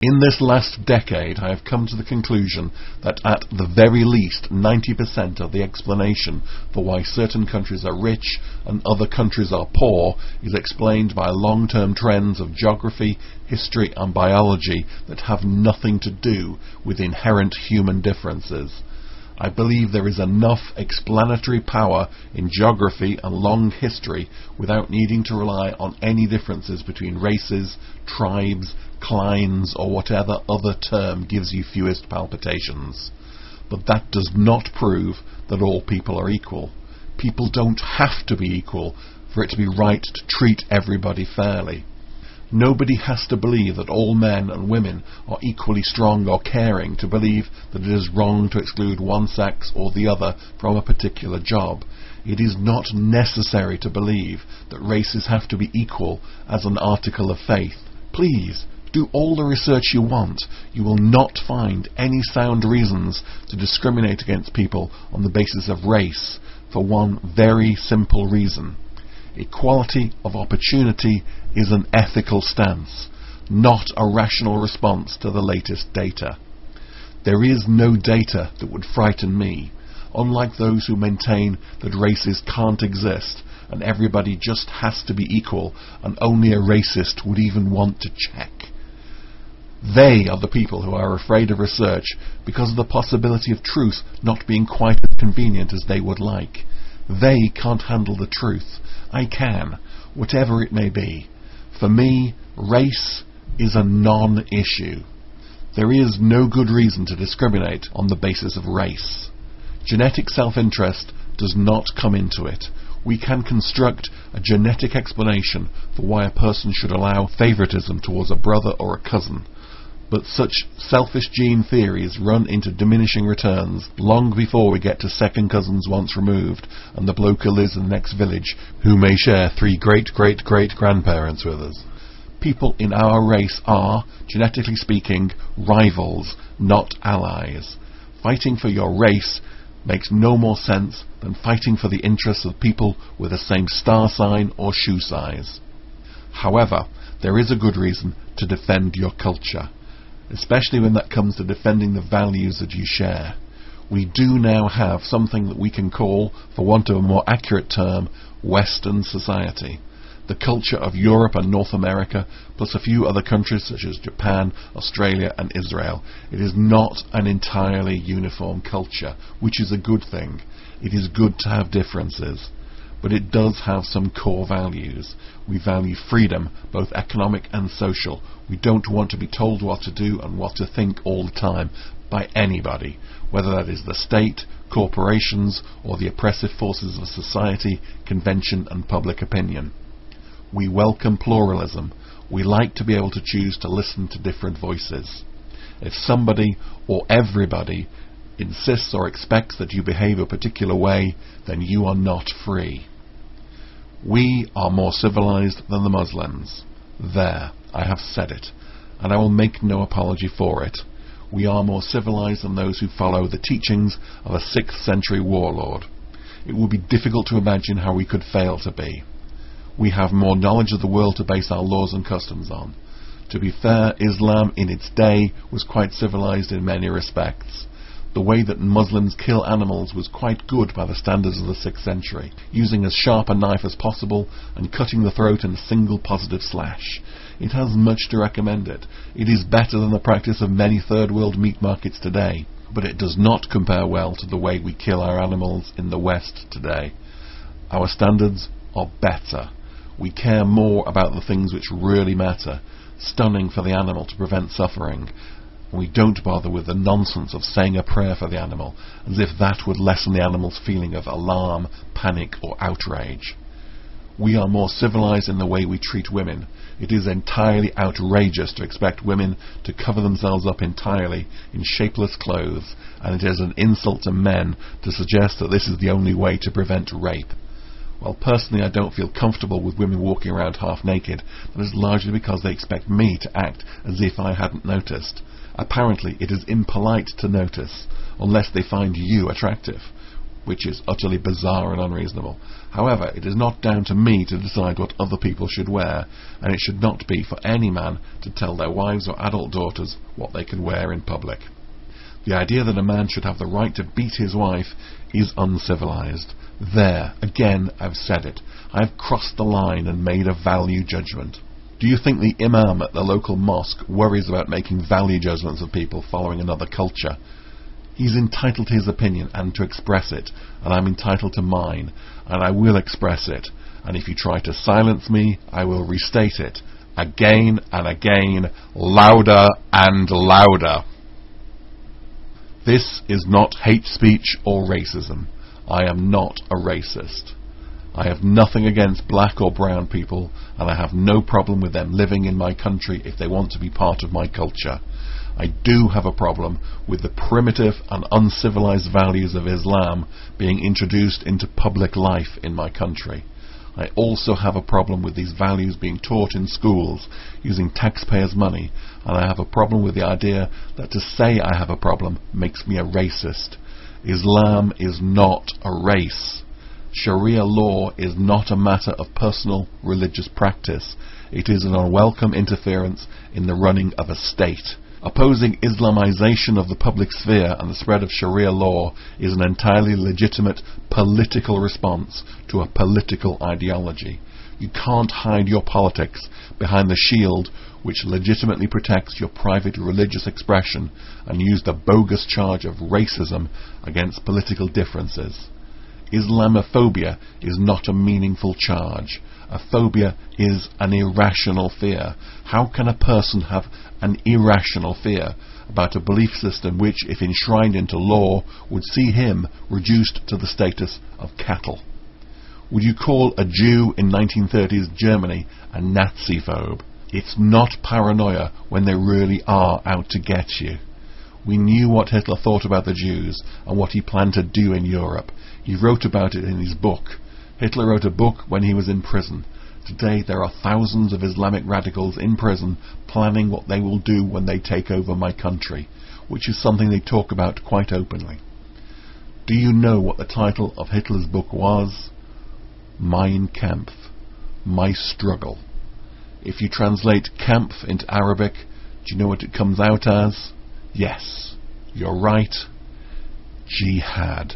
In this last decade, I have come to the conclusion that at the very least 90% of the explanation for why certain countries are rich and other countries are poor is explained by long-term trends of geography, history and biology that have nothing to do with inherent human differences. I believe there is enough explanatory power in geography and long history without needing to rely on any differences between races, tribes, clines or whatever other term gives you fewest palpitations. But that does not prove that all people are equal. People don't have to be equal for it to be right to treat everybody fairly. Nobody has to believe that all men and women are equally strong or caring to believe that it is wrong to exclude one sex or the other from a particular job. It is not necessary to believe that races have to be equal as an article of faith. Please, do all the research you want. You will not find any sound reasons to discriminate against people on the basis of race for one very simple reason. Equality of opportunity is an ethical stance, not a rational response to the latest data. There is no data that would frighten me, unlike those who maintain that races can't exist and everybody just has to be equal and only a racist would even want to check. They are the people who are afraid of research because of the possibility of truth not being quite as convenient as they would like. They can't handle the truth. I can, whatever it may be. For me, race is a non-issue. There is no good reason to discriminate on the basis of race. Genetic self-interest does not come into it. We can construct a genetic explanation for why a person should allow favoritism towards a brother or a cousin. But such selfish gene theories run into diminishing returns long before we get to second cousins once removed and the bloke who lives in the next village who may share 3 great-great-great-grandparents with us. People in our race are, genetically speaking, rivals, not allies. Fighting for your race makes no more sense than fighting for the interests of people with the same star sign or shoe size. However, there is a good reason to defend your culture, especially when that comes to defending the values that you share. We do now have something that we can call, for want of a more accurate term, Western society. The culture of Europe and North America, plus a few other countries such as Japan, Australia and Israel. It is not an entirely uniform culture, which is a good thing. It is good to have differences. But it does have some core values. We value freedom, both economic and social. We don't want to be told what to do and what to think all the time by anybody, whether that is the state, corporations, or the oppressive forces of society, convention and public opinion. We welcome pluralism. We like to be able to choose to listen to different voices. If somebody or everybody insists or expects that you behave a particular way, then you are not free. We are more civilized than the Muslims. There, I have said it, and I will make no apology for it. We are more civilized than those who follow the teachings of a 6th century warlord. It would be difficult to imagine how we could fail to be. We have more knowledge of the world to base our laws and customs on. To be fair, Islam in its day was quite civilized in many respects. The way that Muslims kill animals was quite good by the standards of the 6th century, using as sharp a knife as possible and cutting the throat in a single positive slash. It has much to recommend it. It is better than the practice of many third world meat markets today, but it does not compare well to the way we kill our animals in the West today. Our standards are better. We care more about the things which really matter, stunning for the animal to prevent suffering. We don't bother with the nonsense of saying a prayer for the animal, as if that would lessen the animal's feeling of alarm, panic or outrage. We are more civilized in the way we treat women. It is entirely outrageous to expect women to cover themselves up entirely in shapeless clothes, and it is an insult to men to suggest that this is the only way to prevent rape. Well, personally, I don't feel comfortable with women walking around half naked. That is largely because they expect me to act as if I hadn't noticed. Apparently, it is impolite to notice, unless they find you attractive. which is utterly bizarre and unreasonable. However, it is not down to me to decide what other people should wear, and it should not be for any man to tell their wives or adult daughters what they can wear in public. The idea that a man should have the right to beat his wife is uncivilized. There, again, I've said it. I've crossed the line and made a value judgment. Do you think the imam at the local mosque worries about making value judgments of people following another culture? He's entitled to his opinion and to express it, and I'm entitled to mine, and I will express it. And if you try to silence me, I will restate it, again and again, louder and louder. This is not hate speech or racism. I am not a racist. I have nothing against black or brown people, and I have no problem with them living in my country if they want to be part of my culture. I do have a problem with the primitive and uncivilized values of Islam being introduced into public life in my country. I also have a problem with these values being taught in schools using taxpayers' money, and I have a problem with the idea that to say I have a problem makes me a racist. Islam is not a race. Sharia law is not a matter of personal religious practice. It is an unwelcome interference in the running of a state. Opposing Islamization of the public sphere and the spread of Sharia law is an entirely legitimate political response to a political ideology. You can't hide your politics behind the shield which legitimately protects your private religious expression and use the bogus charge of racism against political differences. Islamophobia is not a meaningful charge. A phobia is an irrational fear. How can a person have an irrational fear about a belief system which, if enshrined into law, would see him reduced to the status of cattle? Would you call a Jew in 1930s Germany a Nazi-phobe? It's not paranoia when they really are out to get you. We knew what Hitler thought about the Jews and what he planned to do in Europe. He wrote about it in his book. Hitler wrote a book when he was in prison. Today there are thousands of Islamic radicals in prison planning what they will do when they take over my country, which is something they talk about quite openly. Do you know what the title of Hitler's book was? Mein Kampf, My Struggle. If you translate Kampf into Arabic, do you know what it comes out as? Yes, you're right. Jihad.